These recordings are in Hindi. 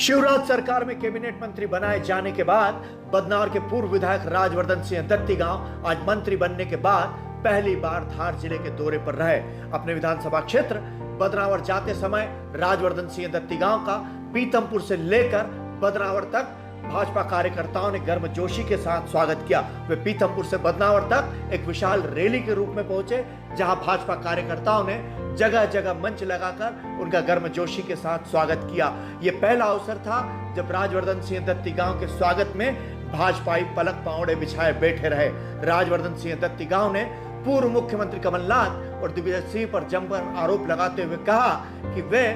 शिवराज सरकार में कैबिनेट मंत्री बनाए जाने के बाद बदनौर के पूर्व विधायक राजवर्धन सिंह दत्तीगांव आज मंत्री बनने के बाद पहली बार धार जिले के दौरे पर रहे। अपने विधानसभा क्षेत्र बदनावर जाते समय राजवर्धन सिंह दत्तीगांव का पीतमपुर से लेकर बदनावर तक भाजपा कार्यकर्ताओं ने गर्मजोशी के साथ स्वागत किया। वे पीतमपुर से बदनावर तक एक विशाल रैली के रूप में पहुंचे, जहां भाजपा कार्यकर्ताओं ने जगह जगह मंच लगाकर उनका गर्मजोशी के साथ स्वागत किया। यह पहला अवसर था जब राजवर्धन सिंह दत्तीगांव के स्वागत में भाजपाई पलक पावड़े बिछाए बैठे रहे। राजवर्धन सिंह दत्तीगांव ने पूर्व मुख्यमंत्री कमलनाथ और दिग्विजय सिंह पर जमकर आरोप लगाते हुए कहा कि वे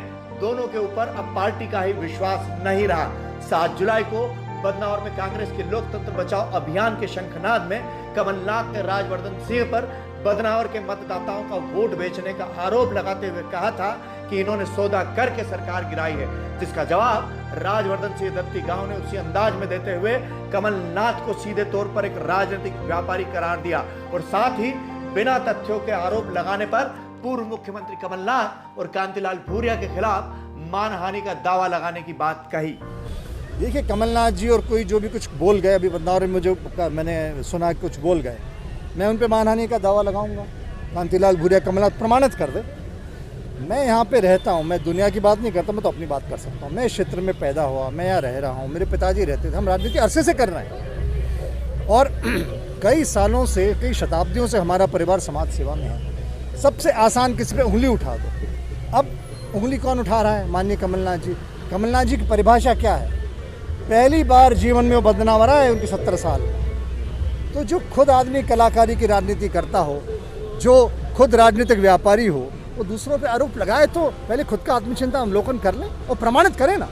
दोनों के ऊपर अब पार्टी का ही विश्वास नहीं रहा। 7 जुलाई को बदनौर में कांग्रेस के लोकतंत्र बचाओ अभियान के शंखनाद में कमलनाथ ने राजवर्धन सिंह पर बदनौर के मतदाताओं का वोट बेचने का आरोप लगाते हुए कहा था कि इन्होंने सौदा करके सरकार गिराई है, जिसका जवाब राजवर्धन सिंह दत्तीगांव ने उसी अंदाज में देते हुए कमलनाथ को सीधे तौर पर एक राजनीतिक व्यापारी करार दिया और साथ ही बिना तथ्यों के आरोप लगाने पर पूर्व मुख्यमंत्री कमलनाथ और कांतिलाल भूरिया के खिलाफ मानहानि का दावा लगाने की बात कही। देखिए, कमलनाथ जी और कोई जो भी कुछ बोल गए, अभी बदनौर में जो मैंने सुना कुछ बोल गए, मैं उन पे मानहानि का दावा लगाऊंगा। कांतिलाल भूरिया कमलनाथ प्रमाणित कर दे। मैं यहाँ पे रहता हूँ, मैं दुनिया की बात नहीं करता, मैं तो अपनी बात कर सकता हूँ। मैं इस क्षेत्र में पैदा हुआ, मैं यहाँ रह रहा हूँ, मेरे पिताजी रहते थे, हम राजनीति अरसे से कर रहे हैं और कई सालों से, कई शताब्दियों से हमारा परिवार समाज सेवा में है। सबसे आसान किसी पे उंगली उठा दो। अब उंगली कौन उठा रहा है? माननीय कमलनाथ जी। कमलनाथ जी की परिभाषा क्या है? पहली बार जीवन में वो बदनावर आए, उनके 70 साल। तो जो खुद आदमी कलाकारी की राजनीति करता हो, जो खुद राजनीतिक व्यापारी हो, वो दूसरों पे आरोप लगाए तो पहले खुद का आत्मचिंता अवलोकन कर लें और प्रमाणित करें ना,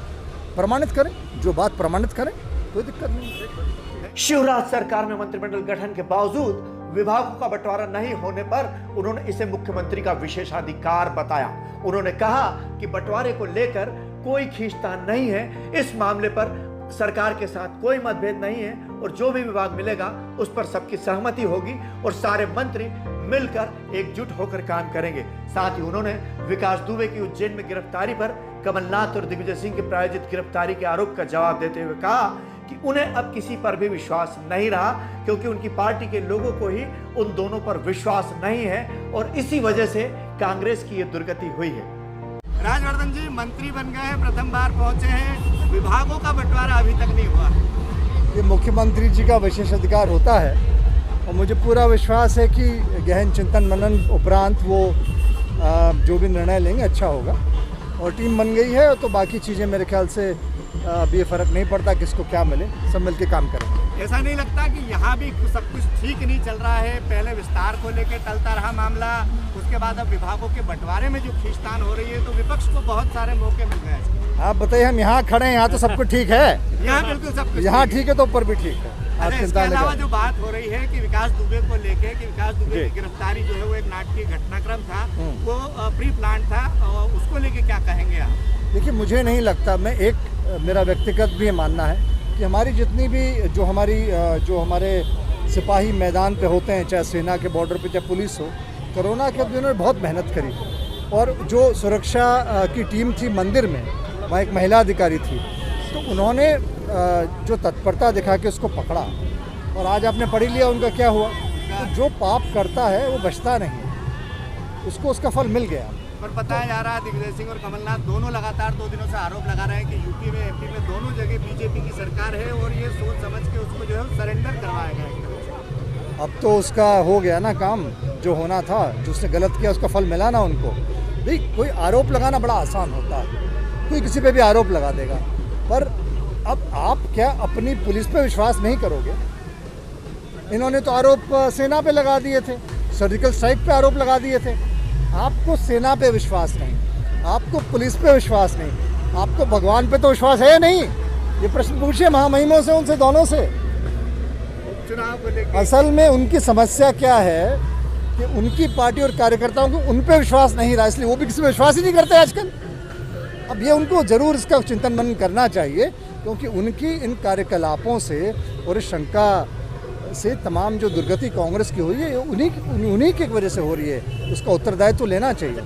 प्रमाणित करें, जो बात प्रमाणित करें, कोई दिक्कत नहीं। शिवराज सरकार में मंत्रिमंडल गठन के बावजूद विभागों का बंटवारा नहीं होने पर उन्होंने इसे मुख्यमंत्री का विशेषाधिकार बताया। उन्होंने कहा कि बंटवारे को लेकर कोई खींचतान नहीं है, इस मामले पर सरकार के साथ कोई मतभेद नहीं है और जो भी विभाग मिलेगा उस पर सबकी सहमति होगी और सारे मंत्री मिलकर एकजुट होकर काम करेंगे। साथ ही उन्होंने विकास दुबे की उज्जैन में गिरफ्तारी पर कमलनाथ और दिग्विजय सिंह के प्रायोजित गिरफ्तारी के आरोप का जवाब देते हुए कहा कि उन्हें अब किसी पर भी विश्वास नहीं रहा, क्योंकि उनकी पार्टी के लोगों को ही उन दोनों पर विश्वास नहीं है और इसी वजह से कांग्रेस की ये दुर्गति हुई है। राजवर्धन जी मंत्री बन गए हैं, प्रथम बार पहुंचे हैं, विभागों का बंटवारा अभी तक नहीं हुआ। ये मुख्यमंत्री जी का विशेषाधिकार होता है और मुझे पूरा विश्वास है कि गहन चिंतन मनन उपरांत वो जो भी निर्णय लेंगे अच्छा होगा और टीम बन गई है, तो बाकी चीज़ें मेरे ख्याल से अभी फर्क नहीं पड़ता किसको क्या मिले, सब मिलके काम करेंगे। ऐसा नहीं लगता कि यहाँ भी सब कुछ ठीक नहीं चल रहा है? पहले विस्तार को लेकर टलता रहा मामला, उसके बाद अब विभागों के बंटवारे में जो खींचतान हो रही है, तो विपक्ष को बहुत सारे मौके मिल गए हैं। आप बताइए, हम यहाँ खड़े हैं, यहाँ तो सब कुछ ठीक है, यहाँ बिल्कुल सब कुछ यहाँ ठीक है तो ऊपर भी ठीक है। आप इसके अलावा जो बात हो रही है कि विकास दुबे को लेके, कि विकास दुबे की गिरफ्तारी जो है वो एक नाटकीय घटनाक्रम था, वो प्री प्लान था, उसको लेके क्या कहेंगे आप? देखिए, मुझे नहीं लगता, मेरा व्यक्तिगत भी मानना है कि हमारी जितनी भी जो हमारे सिपाही मैदान पे होते हैं, चाहे सेना के बॉर्डर पे, चाहे पुलिस हो, कोरोना के दिनों में बहुत मेहनत करी और जो सुरक्षा की टीम थी मंदिर में, वहाँ एक महिला अधिकारी थी, तो उन्होंने जो तत्परता दिखा के उसको पकड़ा और आज आपने पढ़ लिया उनका क्या हुआ। तो जो पाप करता है वो बचता नहीं, उसको उसका फल मिल गया। पर बताया जा रहा है दिग्विजय सिंह और कमलनाथ दोनों लगातार 2 दिनों से आरोप लगा रहे हैं कि यूपी में, एमपी में दोनों जगह बीजेपी की सरकार है और ये सोच समझ के उसको जो है सरेंडर करवाया गया। अब तो उसका हो गया ना काम, जो होना था, जो उसने गलत किया उसका फल मिला ना उनको। भाई, कोई आरोप लगाना बड़ा आसान होता है, कोई किसी पे भी आरोप लगा देगा, पर अब आप क्या अपनी पुलिस पे विश्वास नहीं करोगे? इन्होंने तो आरोप सेना पे लगा दिए थे, सर्जिकल स्ट्राइक पे आरोप लगा दिए थे। आपको सेना पे विश्वास नहीं, आपको पुलिस पे विश्वास नहीं, आपको भगवान पे तो विश्वास है नहीं? ये प्रश्न पूछिए महामहिमों से, उनसे दोनों से। चुनाव को लेकर असल में उनकी समस्या क्या है कि उनकी पार्टी और कार्यकर्ताओं को उन पे विश्वास नहीं रहा, इसलिए वो भी किसी पे विश्वास ही नहीं करते आजकल। अब ये उनको जरूर इसका चिंतन मनन करना चाहिए, क्योंकि उनकी इन कार्यकलापों से और इस शंका से तमाम जो दुर्गति कांग्रेस की हुई है, उन्हीं की वजह से हो रही है, उसका उत्तरदायित्व लेना चाहिए।